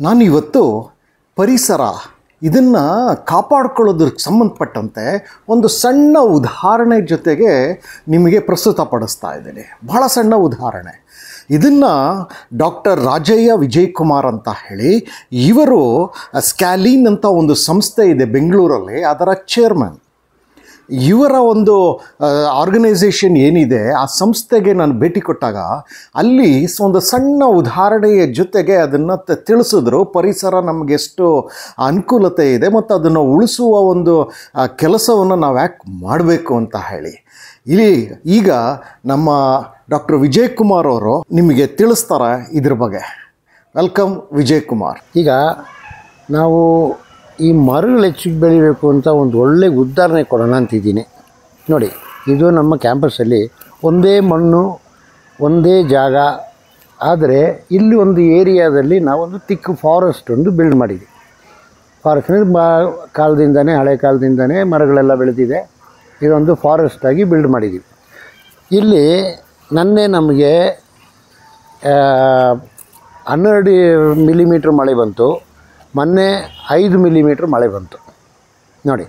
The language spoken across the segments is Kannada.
ನಾನಿವತ್ತು ಪರಿಸರ ಇದನ್ನು ಕಾಪಾಡಿಕೊಳ್ಳೋದಕ್ಕೆ ಸಂಬಂಧಪಟ್ಟಂತೆ ಒಂದು ಸಣ್ಣ ಉದಾಹರಣೆ ಜೊತೆಗೆ ನಿಮಗೆ ಪ್ರಸ್ತುತಪಡಿಸ್ತಾ ಇದ್ದೀನಿ. ಬಹಳ ಸಣ್ಣ ಉದಾಹರಣೆ. ಇದನ್ನು ಡಾಕ್ಟರ್ ರಾಜಯ್ಯ ವಿಜಯ್ ಕುಮಾರ್ ಅಂತ ಹೇಳಿ, ಇವರು ಸ್ಕ್ಯಾಲೀನ್ ಅಂತ ಒಂದು ಸಂಸ್ಥೆ ಇದೆ ಬೆಂಗಳೂರಲ್ಲಿ, ಅದರ ಚೇರ್ಮನ್. ಇವರ ಒಂದು ಆರ್ಗನೈಸೇಷನ್ ಏನಿದೆ ಆ ಸಂಸ್ಥೆಗೆ ನಾನು ಭೇಟಿ ಕೊಟ್ಟಾಗ ಅಲ್ಲಿ ಒಂದು ಸಣ್ಣ ಉದಾಹರಣೆಯ ಜೊತೆಗೆ ಅದನ್ನು ತಿಳಿಸಿದ್ರು. ಪರಿಸರ ನಮಗೆಷ್ಟು ಅನುಕೂಲತೆ ಇದೆ ಮತ್ತು ಅದನ್ನು ಉಳಿಸುವ ಒಂದು ಕೆಲಸವನ್ನು ನಾವು ಯಾಕೆ ಮಾಡಬೇಕು ಅಂತ ಹೇಳಿ ಈಗ ನಮ್ಮ ಡಾಕ್ಟರ್ ವಿಜಯ್ ಕುಮಾರ್ ಅವರು ನಿಮಗೆ ತಿಳಿಸ್ತಾರೆ ಇದ್ರ ಬಗ್ಗೆ. ವೆಲ್ಕಮ್ ವಿಜಯ್ ಕುಮಾರ್. ಈಗ ನಾವು ಈ ಮರಗಳು ಹೆಚ್ಚಿಗೆ ಬೆಳಿಬೇಕು ಅಂತ ಒಂದು ಒಳ್ಳೆಯ ಉದಾಹರಣೆ ಕೊಡೋಣ ಅಂತಿದ್ದೀನಿ. ನೋಡಿ, ಇದು ನಮ್ಮ ಕ್ಯಾಂಪಸ್ಸಲ್ಲಿ ಒಂದೇ ಮಣ್ಣು ಒಂದೇ ಜಾಗ, ಆದರೆ ಇಲ್ಲಿ ಒಂದು ಏರಿಯಾದಲ್ಲಿ ನಾವೊಂದು ತಿಕ್ ಫಾರೆಸ್ಟ್ ಒಂದು ಬಿಲ್ಡ್ ಮಾಡಿದ್ವಿ. ಫಾರೆಸ್ಟ್ ಅಂದರೆ ಕಾಲದಿಂದನೇ, ಹಳೆ ಕಾಲದಿಂದನೇ ಮರಗಳೆಲ್ಲ ಬೆಳೆದಿದೆ. ಇದೊಂದು ಫಾರೆಸ್ಟಾಗಿ ಬಿಲ್ಡ್ ಮಾಡಿದ್ದೀವಿ. ಇಲ್ಲಿ ನಮಗೆ 12 ಮಿಲಿಮೀಟ್ರ್ ಮಳೆ ಬಂತು, ಮೊನ್ನೆ 5 ಮಿಲಿಮೀಟ್ರ್ ಮಳೆ ಬಂತು. ನೋಡಿ,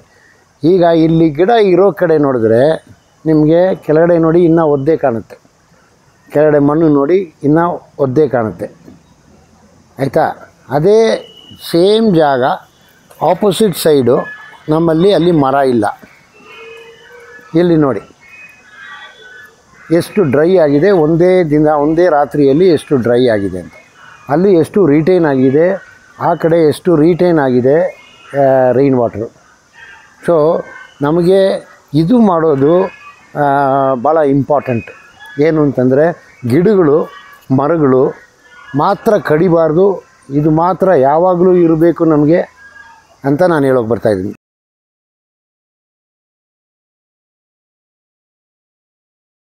ಈಗ ಇಲ್ಲಿ ಗಿಡ ಇರೋ ಕಡೆ ನೋಡಿದ್ರೆ ನಿಮಗೆ ಕೆಳಗಡೆ ನೋಡಿ ಇನ್ನೂ ಒದ್ದೆ ಕಾಣುತ್ತೆ, ಕೆಳಗಡೆ ಮಣ್ಣು ನೋಡಿ ಇನ್ನೂ ಒದ್ದೆ ಕಾಣುತ್ತೆ, ಆಯಿತಾ? ಅದೇ ಸೇಮ್ ಜಾಗ ಆಪೋಸಿಟ್ ಸೈಡು ನಮ್ಮಲ್ಲಿ ಅಲ್ಲಿ ಮರ ಇಲ್ಲ. ಇಲ್ಲಿ ನೋಡಿ ಎಷ್ಟು ಡ್ರೈ ಆಗಿದೆ, ಒಂದೇ ರಾತ್ರಿಯಲ್ಲಿ ಎಷ್ಟು ಡ್ರೈ ಆಗಿದೆ ಅಂತ. ಅಲ್ಲಿ ಎಷ್ಟು ರೀಟೈನ್ ಆಗಿದೆ, ಆ ಕಡೆ ಎಷ್ಟು ರೀಟೈನ್ ಆಗಿದೆ ರೈನ್ ವಾಟ್ರು. ಸೊ ನಮಗೆ ಇದು ಮಾಡೋದು ಭಾಳ ಇಂಪಾರ್ಟೆಂಟ್. ಏನು ಅಂತಂದರೆ ಗಿಡಗಳು ಮರಗಳು ಮಾತ್ರ ಕಡಿಬಾರ್ದು, ಇದು ಮಾತ್ರ ಯಾವಾಗಲೂ ಇರಬೇಕು ನಮಗೆ ಅಂತ ನಾನು ಹೇಳೋಕೆ ಬರ್ತಾಯಿದ್ದೀನಿ.